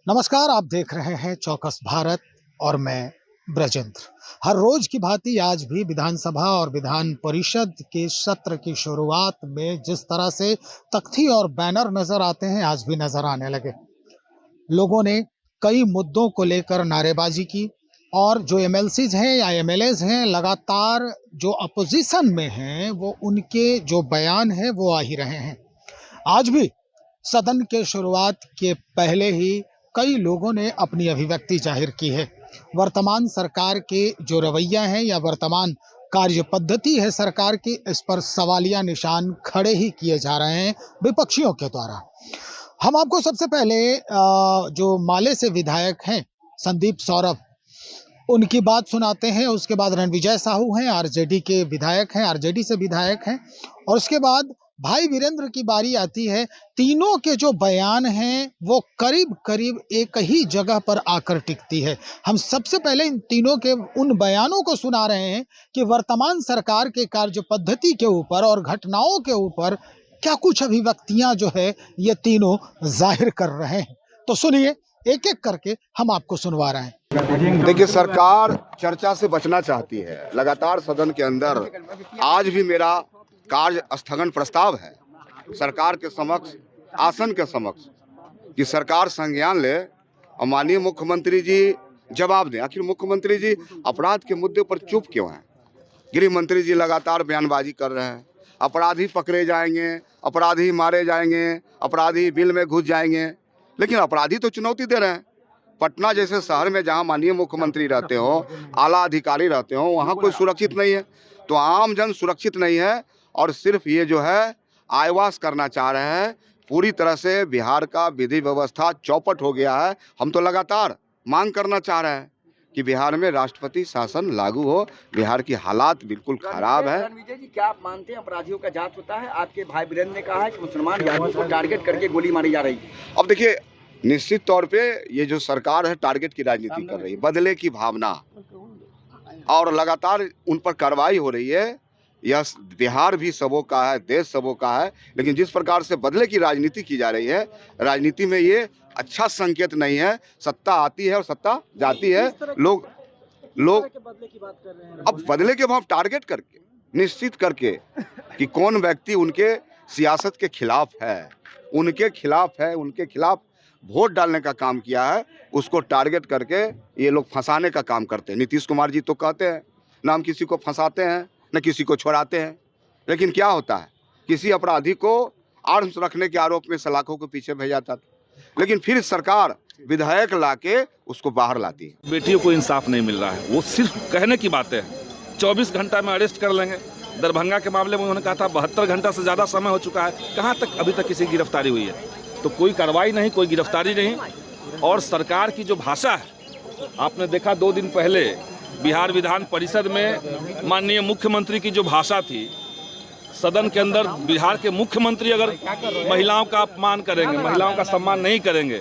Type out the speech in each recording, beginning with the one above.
नमस्कार, आप देख रहे हैं चौकस भारत और मैं ब्रजेंद्र। हर रोज की भांति आज भी विधानसभा और विधान परिषद के सत्र की शुरुआत में जिस तरह से तख्ती और बैनर नजर आते हैं, आज भी नजर आने लगे। लोगों ने कई मुद्दों को लेकर नारेबाजी की और जो एमएलसीज हैं या एमएलएज हैं, लगातार जो अपोजिशन में हैं, वो उनके जो बयान हैं वो आ ही रहे हैं। आज भी सदन के शुरुआत के पहले ही कई लोगों ने अपनी अभिव्यक्ति जाहिर की है। वर्तमान सरकार के जो रवैया है या वर्तमान कार्य पद्धति है सरकार की, इस पर सवालिया निशान खड़े ही किए जा रहे हैं विपक्षियों के द्वारा। हम आपको सबसे पहले जो माले से विधायक हैं संदीप सौरभ, उनकी बात सुनाते हैं। उसके बाद रणविजय साहू हैं, आरजेडी के विधायक हैं, आरजेडी से विधायक हैं, और उसके बाद भाई वीरेंद्र की बारी आती है। तीनों के जो बयान हैं वो करीब करीब एक ही जगह पर आकर टिकती है। हम सबसे पहले इन तीनों के उन बयानों को सुना रहे हैं कि वर्तमान सरकार के कार्य पद्धति के ऊपर और घटनाओं के ऊपर क्या कुछ अभिव्यक्तियां जो है ये तीनों जाहिर कर रहे हैं। तो सुनिए, एक एक करके हम आपको सुनवा रहे हैं। देखिए, सरकार चर्चा से बचना चाहती है। लगातार सदन के अंदर आज भी मेरा कार्य स्थगन प्रस्ताव है सरकार के समक्ष, आसन के समक्ष, कि सरकार संज्ञान ले और माननीय मुख्यमंत्री जी जवाब दें। आखिर मुख्यमंत्री जी अपराध के मुद्दे पर चुप क्यों हैं? गृह मंत्री जी लगातार बयानबाजी कर रहे हैं, अपराधी पकड़े जाएंगे, अपराधी मारे जाएंगे, अपराधी बिल में घुस जाएंगे, लेकिन अपराधी तो चुनौती दे रहे हैं। पटना जैसे शहर में जहां माननीय मुख्यमंत्री रहते हो, आला अधिकारी रहते हो, वहां कोई सुरक्षित नहीं है, तो आम जन सुरक्षित नहीं है। और सिर्फ ये जो है आयवास करना चाह रहे हैं। पूरी तरह से बिहार का विधि व्यवस्था चौपट हो गया है। हम तो लगातार मांग करना चाह रहे हैं कि बिहार में राष्ट्रपति शासन लागू हो। बिहार की हालात बिल्कुल खराब है। रणविजय जी, क्या आप मानते हैं अपराधियों का जांच होता है? आपके भाई वीरेंद्र ने कहा है कि मुसलमान यादवों को टारगेट करके गोली मारी जा रही है। अब देखिए, निश्चित तौर पे ये जो सरकार है टारगेट की राजनीति कर रही है, बदले की भावना, और लगातार उन पर कार्रवाई हो रही है। यह बिहार भी सबों का है, देश सबों का है, लेकिन जिस प्रकार से बदले की राजनीति की जा रही है, राजनीति में ये अच्छा संकेत नहीं है। सत्ता आती है और सत्ता जाती है। लोग बदले की बात कर रहे हैं। अब बदले के भाव टारगेट करके, निश्चित करके कि कौन व्यक्ति उनके सियासत के खिलाफ है, उनके खिलाफ वोट डालने का काम किया है, उसको टारगेट करके ये लोग फंसाने का काम करते हैं। नीतीश कुमार जी तो कहते हैं ना हम किसी को फंसाते हैं न किसी को छोड़ाते हैं, लेकिन क्या होता है, किसी अपराधी को आर्म्स रखने के आरोप में सलाखों के पीछे भेजा जाता था, लेकिन फिर सरकार विधायक लाके उसको बाहर लाती है। बेटियों को इंसाफ नहीं मिल रहा है, वो सिर्फ कहने की बातें हैं। 24 घंटा में अरेस्ट कर लेंगे। दरभंगा के मामले में उन्होंने कहा था 72 घंटा से ज़्यादा समय हो चुका है, कहाँ तक अभी तक किसी गिरफ्तारी हुई है? तो कोई कार्रवाई नहीं, कोई गिरफ्तारी नहीं। और सरकार की जो भाषा है, आपने देखा 2 दिन पहले बिहार विधान परिषद में माननीय मुख्यमंत्री की जो भाषा थी, सदन के अंदर बिहार के मुख्यमंत्री अगर महिलाओं का अपमान करेंगे, महिलाओं का सम्मान नहीं करेंगे,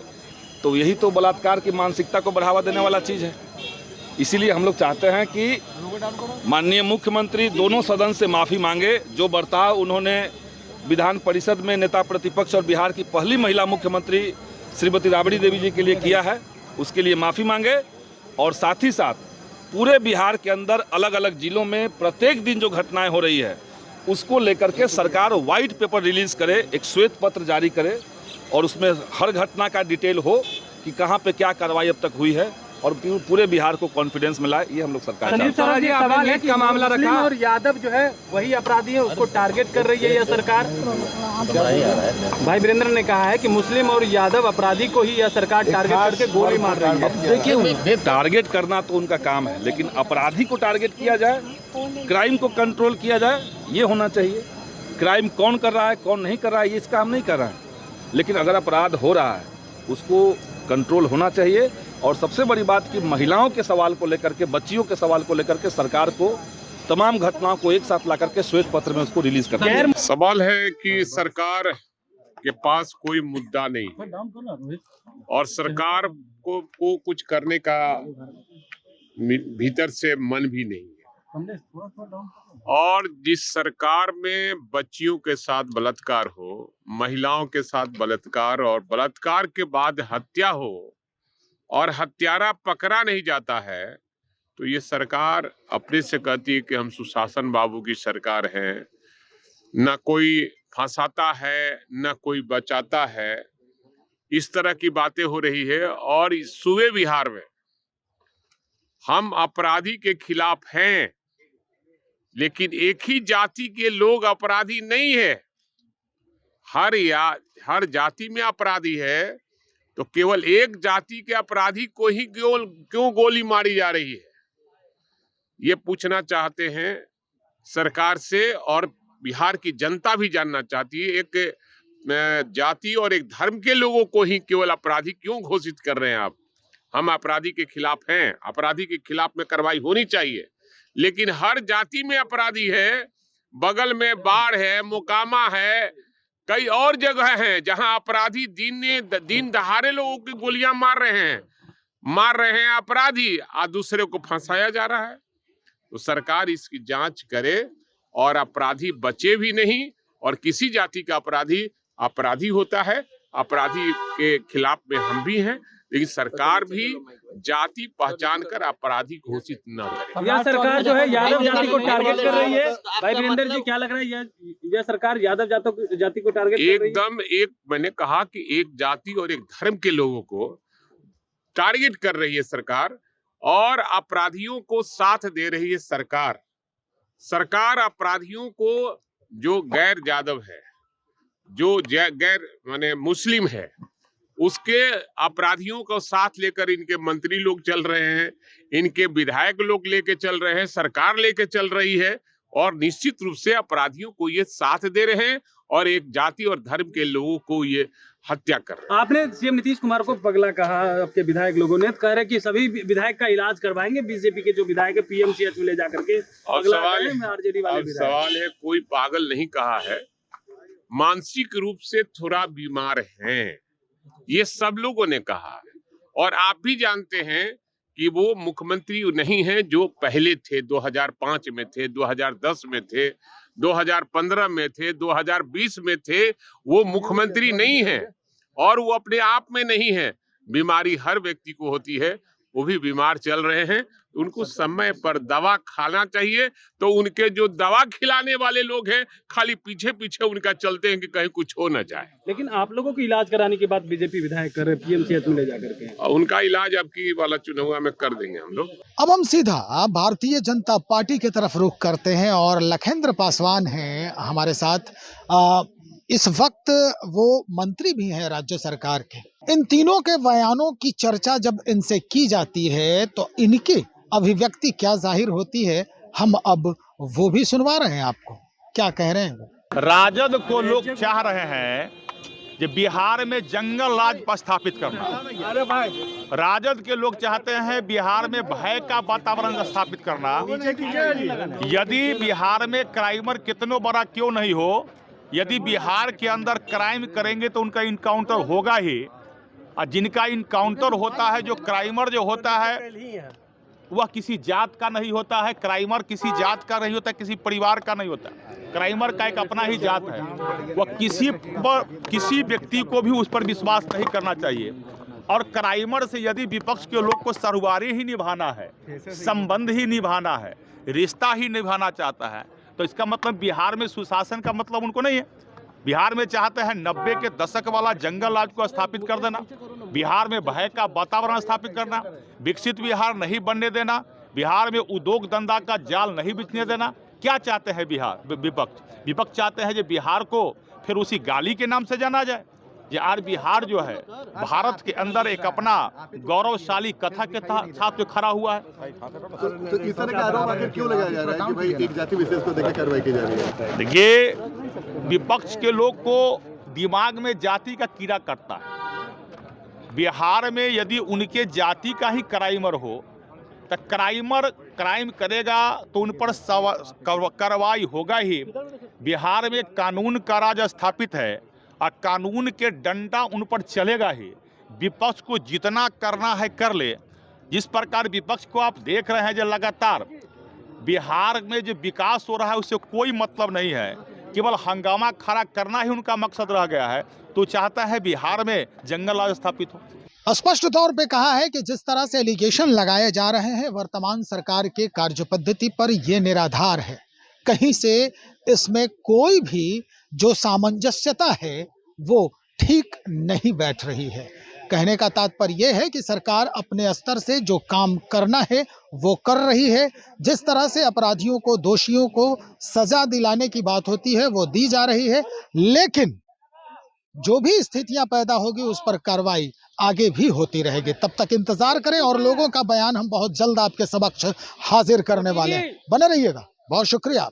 तो यही तो बलात्कार की मानसिकता को बढ़ावा देने वाला चीज़ है। इसीलिए हम लोग चाहते हैं कि माननीय मुख्यमंत्री दोनों सदन से माफ़ी मांगे। जो बर्ताव उन्होंने विधान परिषद में नेता प्रतिपक्ष और बिहार की पहली महिला मुख्यमंत्री श्रीमती राबड़ी देवी जी के लिए किया है, उसके लिए माफ़ी मांगे। और साथ ही साथ पूरे बिहार के अंदर अलग अलग जिलों में प्रत्येक दिन जो घटनाएं हो रही है, उसको लेकर के सरकार व्हाइट पेपर रिलीज़ करे, एक श्वेत पत्र जारी करे, और उसमें हर घटना का डिटेल हो कि कहाँ पे क्या कार्रवाई अब तक हुई है, और पूरे बिहार को कॉन्फिडेंस मिला है। ये हम लोग सरकार संदीप सौरभ जी, सवाल है कि मामला रखा और यादव जो है वही अपराधी है, उसको टारगेट कर रही है यह सरकार। भाई वीरेंद्र ने कहा है कि मुस्लिम और यादव अपराधी को ही यह सरकार टारगेट करके गोली मार रही है। देखिए, टारगेट करना तो उनका काम है, लेकिन अपराधी को टारगेट किया जाए, क्राइम को कंट्रोल किया जाए, ये होना चाहिए। क्राइम कौन कर रहा है, कौन नहीं कर रहा है, ये इसका हम नहीं कर रहे हैं, लेकिन अगर अपराध हो रहा है उसको कंट्रोल होना चाहिए। और सबसे बड़ी बात कि महिलाओं के सवाल को लेकर के, बच्चियों के सवाल को लेकर के सरकार को तमाम घटनाओं को एक साथ ला करके श्वेत पत्र में उसको रिलीज करना है। सवाल है कि सरकार के पास कोई मुद्दा नहीं और सरकार को कुछ करने का भीतर से मन भी नहीं है। और जिस सरकार में बच्चियों के साथ बलात्कार हो, महिलाओं के साथ बलात्कार और बलात्कार के बाद हत्या हो, और हत्यारा पकड़ा नहीं जाता है, तो ये सरकार अपने से कहती है कि हम सुशासन बाबू की सरकार है। न कोई फंसाता है, न कोई बचाता है, इस तरह की बातें हो रही है। और इस सूबे बिहार में हम अपराधी के खिलाफ हैं, लेकिन एक ही जाति के लोग अपराधी नहीं है। हर जाति में अपराधी है, तो केवल एक जाति के अपराधी को ही क्यों गोली मारी जा रही है, ये पूछना चाहते हैं सरकार से। और बिहार की जनता भी जानना चाहती है, एक जाति और एक धर्म के लोगों को ही केवल अपराधी क्यों घोषित कर रहे हैं आप। हम अपराधी के खिलाफ हैं, अपराधी के खिलाफ में कार्रवाई होनी चाहिए, लेकिन हर जाति में अपराधी है। बगल में बाढ़ है, मोकामा है, कई और जगह हैं जहां अपराधी दिन दहाड़े लोगों की गोलियां मार रहे हैं अपराधी, और दूसरे को फंसाया जा रहा है। तो सरकार इसकी जांच करे और अपराधी बचे भी नहीं। और किसी जाति का अपराधी होता है, अपराधी के खिलाफ में हम भी हैं, लेकिन सरकार भी जाति पहचान कर अपराधी घोषित न करे। यह सरकार जो है यादव जाति को टारगेट कर रही है। भाई वीरेंद्र जी, क्या लग रहा है, यह सरकार यादव जाति को टारगेट कर रही है? एकदम मैंने कहा कि एक जाति और एक धर्म के लोगों को टारगेट कर रही है सरकार, और अपराधियों को साथ दे रही है सरकार अपराधियों को, जो गैर यादव है, जो गैर माने मुस्लिम है, उसके अपराधियों को साथ लेकर इनके मंत्री लोग चल रहे हैं, इनके विधायक लोग लेके चल रहे हैं, सरकार लेके चल रही है। और निश्चित रूप से अपराधियों को ये साथ दे रहे हैं और एक जाति और धर्म के लोगों को ये हत्या कर रहे हैं। आपने सीएम नीतीश कुमार को पगला कहा, आपके विधायक लोगों ने कह रहे कि सभी विधायक का इलाज करवाएंगे, बीजेपी के जो विधायक है पीएमसीएच में ले जाकर के। और सवाल है, कोई पागल नहीं कहा है, मानसिक रूप से थोड़ा बीमार हैं, ये सब लोगों ने कहा है। और आप भी जानते हैं कि वो मुख्यमंत्री नहीं हैं जो पहले थे, 2005 में थे, 2010 में थे, 2015 में थे, 2020 में थे। वो मुख्यमंत्री नहीं है और वो अपने आप में नहीं है। बीमारी हर व्यक्ति को होती है, वो भी बीमार चल रहे हैं, उनको समय पर दवा खाना चाहिए। तो उनके जो दवा खिलाने वाले लोग हैं, खाली पीछे पीछे उनका चलते हैं कि कहीं कुछ हो न जाए। लेकिन आप लोगों को इलाज कराने की बात बीजेपी विधायक कर रहे हैं, पीएमसीएच में ले जाकर के। उनका इलाज आपकी वाला चुनाव में कर देंगे हम लोग। अब हम सीधा भारतीय जनता पार्टी की तरफ रुख करते हैं और लखेंद्र पासवान हैं हमारे साथ। इस वक्त वो मंत्री भी हैं राज्य सरकार के। इन तीनों के बयानों की चर्चा जब इनसे की जाती है तो इनकी अभिव्यक्ति क्या जाहिर होती है, हम अब वो भी सुनवा रहे हैं आपको। क्या कह रहे हैं? राजद को लोग चाह रहे हैं कि बिहार में जंगल राज स्थापित करना। राजद के लोग चाहते हैं बिहार में भय का वातावरण स्थापित करना। यदि बिहार में क्राइमर कितनों बड़ा क्यों नहीं हो, यदि बिहार के अंदर क्राइम करेंगे तो उनका इनकाउंटर होगा ही। और जिनका इनकाउंटर होता है, जो क्राइमर जो होता है, वह किसी जात का नहीं होता है। क्राइमर किसी जात का नहीं होता, किसी परिवार का नहीं होता। क्राइमर का एक अपना ही जात है। वह किसी व्यक्ति को भी उस पर विश्वास नहीं करना चाहिए। और क्राइमर से यदि विपक्ष के लोग को सरवारी ही निभाना है, संबंध ही निभाना है, रिश्ता ही निभाना चाहता है, तो इसका मतलब बिहार में सुशासन का मतलब उनको नहीं है। बिहार में चाहते हैं 90 के दशक वाला जंगल राज को स्थापित कर देना, बिहार में भय का वातावरण स्थापित करना, विकसित बिहार नहीं बनने देना, बिहार में उद्योग धंधा का जाल नहीं बिछने देना। क्या चाहते हैं बिहार विपक्ष चाहते हैं कि बिहार को फिर उसी गाली के नाम से जाना जाए। ये आज बिहार जो है भारत के अंदर एक अपना गौरवशाली कथा के साथ जो खड़ा हुआ है। तो इस तरह का आरोप आखिर क्यों लगाया जा रहा है कि भाई एक जाति विशेष को देकर कार्रवाई की जा रही है? देखिए, विपक्ष के लोग को दिमाग में जाति का कीड़ा कटता है। बिहार में यदि उनके जाति का ही क्राइमर हो तो क्राइमर क्राइम करेगा तो उन पर कार्रवाई होगा ही। बिहार में कानून का राज स्थापित है और कानून के डंडा उन पर चलेगा ही। विपक्ष को जितना करना है कर ले। जिस प्रकार विपक्ष को आप देख रहे हैं जो लगातार बिहार में जो विकास हो रहा है उससे कोई मतलब नहीं है, केवल हंगामा खड़ा करना ही उनका मकसद रह गया है। तो चाहता है बिहार में जंगल राज स्थापित हो। स्पष्ट तौर पे कहा है कि जिस तरह से एलिगेशन लगाए जा रहे हैं वर्तमान सरकार के कार्य पद्धति पर, ये निराधार है। कहीं से इसमें कोई भी जो सामंजस्यता है वो ठीक नहीं बैठ रही है। कहने का तात्पर्य यह है कि सरकार अपने स्तर से जो काम करना है वो कर रही है। जिस तरह से अपराधियों को, दोषियों को सजा दिलाने की बात होती है वो दी जा रही है, लेकिन जो भी स्थितियां पैदा होगी उस पर कार्रवाई आगे भी होती रहेगी। तब तक इंतजार करें और लोगों का बयान हम बहुत जल्द आपके समक्ष हाजिर करने वाले हैं। बने रहिएगा। बहुत शुक्रिया।